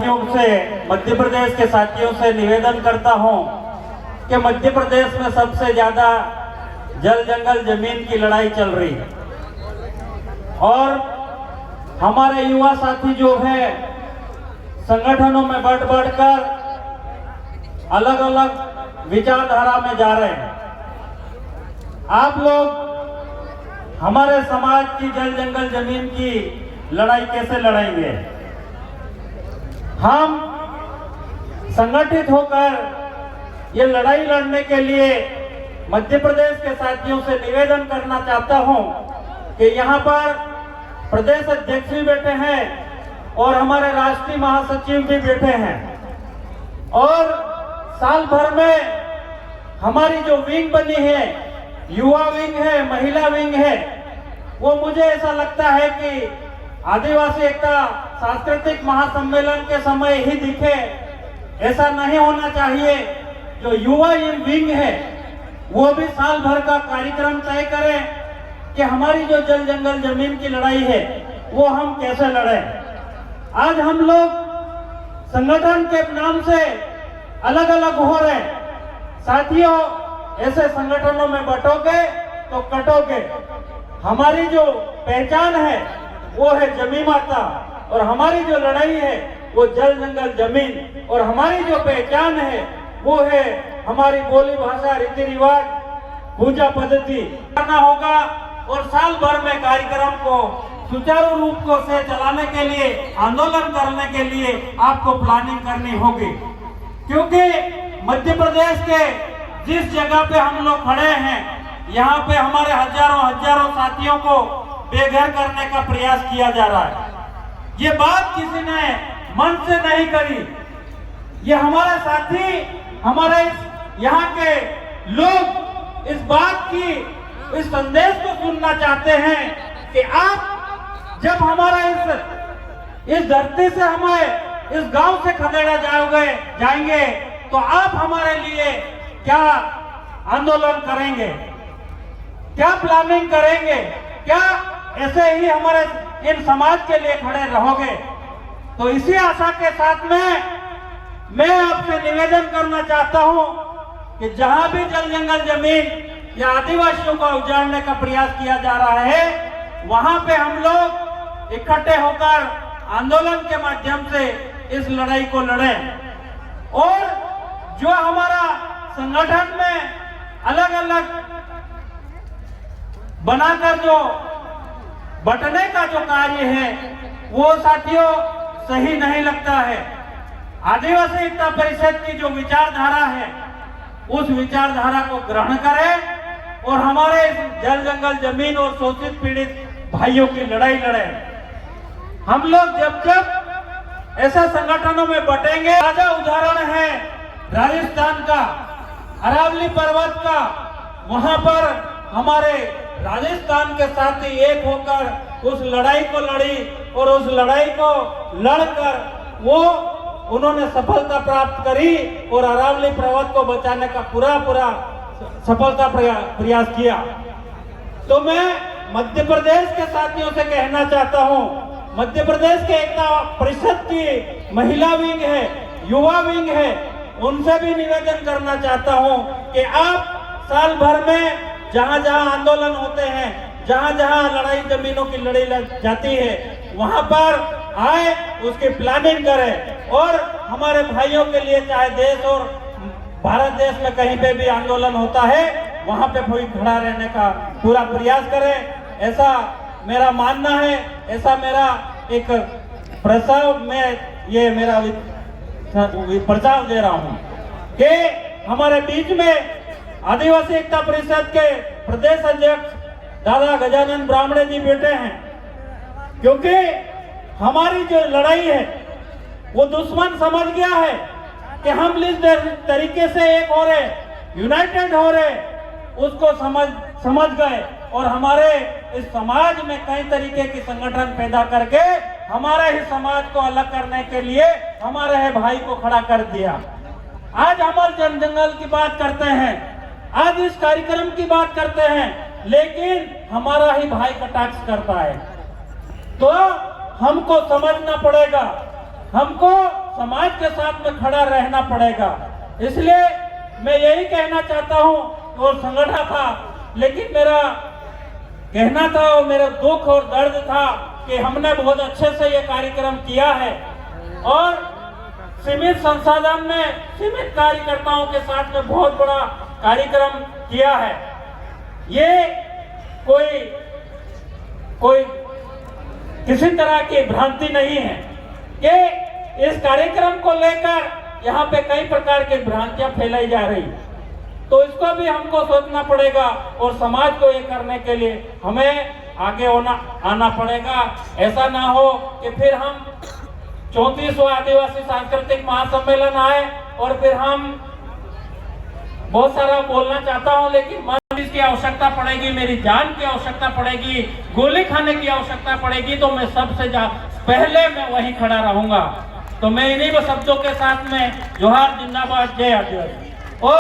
साथियों से, मध्य प्रदेश के साथियों से निवेदन करता हूं कि मध्य प्रदेश में सबसे ज्यादा जल जंगल जमीन की लड़ाई चल रही है और हमारे युवा साथी जो है संगठनों में बढ़ बढ़कर अलग अलग विचारधारा में जा रहे हैं। आप लोग हमारे समाज की जल जंगल जमीन की लड़ाई कैसे लड़ेंगे? हम संगठित होकर ये लड़ाई लड़ने के लिए मध्य प्रदेश के साथियों से निवेदन करना चाहता हूं कि यहाँ पर प्रदेश अध्यक्ष भी बैठे हैं और हमारे राष्ट्रीय महासचिव भी बैठे हैं और साल भर में हमारी जो विंग बनी है, युवा विंग है, महिला विंग है, वो मुझे ऐसा लगता है कि आदिवासी एकता सांस्कृतिक महासम्मेलन के समय ही दिखे, ऐसा नहीं होना चाहिए। जो युवा विंग है वो भी साल भर का कार्यक्रम तय करें कि हमारी जो जल जंगल जमीन की लड़ाई है वो हम कैसे लड़ें। आज हम लोग संगठन के नाम से अलग अलग हो रहे हैं। साथियों, ऐसे संगठनों में बटोगे तो कटोगे। हमारी जो पहचान है वो है जमी माता और हमारी जो लड़ाई है वो जल जंगल जमीन, और हमारी जो पहचान है वो है हमारी बोली भाषा, रीति रिवाज, पूजा पद्धति करना होगा। और साल भर में कार्यक्रम को सुचारू रूप से चलाने के लिए, आंदोलन करने के लिए आपको प्लानिंग करनी होगी, क्योंकि मध्य प्रदेश के जिस जगह पे हम लोग खड़े हैं यहाँ पे हमारे हजारों साथियों को बेघर करने का प्रयास किया जा रहा है। ये बात किसी ने मन से नहीं करी। ये हमारे साथी, हमारे यहाँ के लोग इस बात की, इस संदेश को सुनना चाहते हैं कि आप जब हमारा इस धरती से हमें इस गांव से खदेड़ा जाएंगे तो आप हमारे लिए क्या आंदोलन करेंगे, क्या प्लानिंग करेंगे, क्या ऐसे ही हमारे इन समाज के लिए खड़े रहोगे? तो इसी आशा के साथ में मैं आपसे निवेदन करना चाहता हूं कि जहां भी जल जंगल जमीन या आदिवासियों को उजाड़ने का प्रयास किया जा रहा है वहां पे हम लोग इकट्ठे होकर आंदोलन के माध्यम से इस लड़ाई को लड़ें। और जो हमारा संगठन में अलग अलग बनाकर जो बंटने का जो कार्य है वो साथियों सही नहीं लगता है। आदिवासी एकता परिषद की जो विचारधारा है उस विचारधारा को ग्रहण करें और हमारे जल जंगल जमीन और शोषित पीड़ित भाइयों की लड़ाई लड़ें। हम लोग जब ऐसे संगठनों में बटेंगे, ताजा उदाहरण है राजस्थान का, अरावली पर्वत का। वहां पर हमारे राजस्थान के साथी एक होकर उस लड़ाई को लड़ी और उस लड़ाई को लड़कर उन्होंने सफलता प्राप्त करी और अरावली पर्वत को बचाने का पूरा सफलता प्रयास किया। तो मैं मध्य प्रदेश के साथियों से कहना चाहता हूं, मध्य प्रदेश के एकता परिषद की महिला विंग है, युवा विंग है, उनसे भी निवेदन करना चाहता हूं कि आप साल भर में जहां जहां आंदोलन होते हैं, जहां जहां लड़ाई जमीनों की लड़ी जाती है वहां पर आए, उसकी प्लानिंग करें और हमारे भाइयों के लिए, चाहे देश और भारत देश में कहीं पे भी आंदोलन होता है वहां पे कोई खड़ा रहने का पूरा प्रयास करें। ऐसा मेरा मानना है, ऐसा मेरा एक प्रस्ताव में ये मेरा प्रस्ताव दे रहा हूं कि हमारे बीच में आदिवासी एकता परिषद के प्रदेश अध्यक्ष दादा गजानन ब्राह्मणे जी बैठे हैं, क्योंकि हमारी जो लड़ाई है वो दुश्मन समझ गया है कि हम इस तरीके से एक हो रहे, यूनाइटेड हो रहे, उसको समझ गए और हमारे इस समाज में कई तरीके की संगठन पैदा करके हमारे ही समाज को अलग करने के लिए हमारे ही भाई को खड़ा कर दिया। आज हम जल जंगल की बात करते हैं, आज इस कार्यक्रम की बात करते हैं, लेकिन हमारा ही भाई कटाक्ष करता है। तो हमको समझना पड़ेगा, हमको समाज के साथ में खड़ा रहना पड़ेगा। इसलिए मैं यही कहना चाहता हूं, और संगठन था, लेकिन मेरा कहना था और मेरा दुख और दर्द था कि हमने बहुत अच्छे से ये कार्यक्रम किया है और सीमित संसाधन में सीमित कार्यकर्ताओं के साथ में बहुत बड़ा कार्यक्रम किया है। ये कोई किसी तरह की भ्रांति नहीं है कि इस कार्यक्रम को लेकर यहाँ पे कई प्रकार की भ्रांतियां फैलाई जा रही, तो इसको भी हमको सोचना पड़ेगा और समाज को ये करने के लिए हमें आगे आना पड़ेगा। ऐसा ना हो कि फिर हम 34वां आदिवासी सांस्कृतिक महासम्मेलन आए और फिर हम बहुत सारा बोलना चाहता हूं, लेकिन मन की आवश्यकता पड़ेगी, मेरी जान की आवश्यकता पड़ेगी, गोली खाने की आवश्यकता पड़ेगी, तो मैं सबसे पहले मैं वहीं खड़ा रहूंगा। तो मैं इन्हीं शब्दों के साथ में जोहार, जिंदाबाद, जय आदिवासी।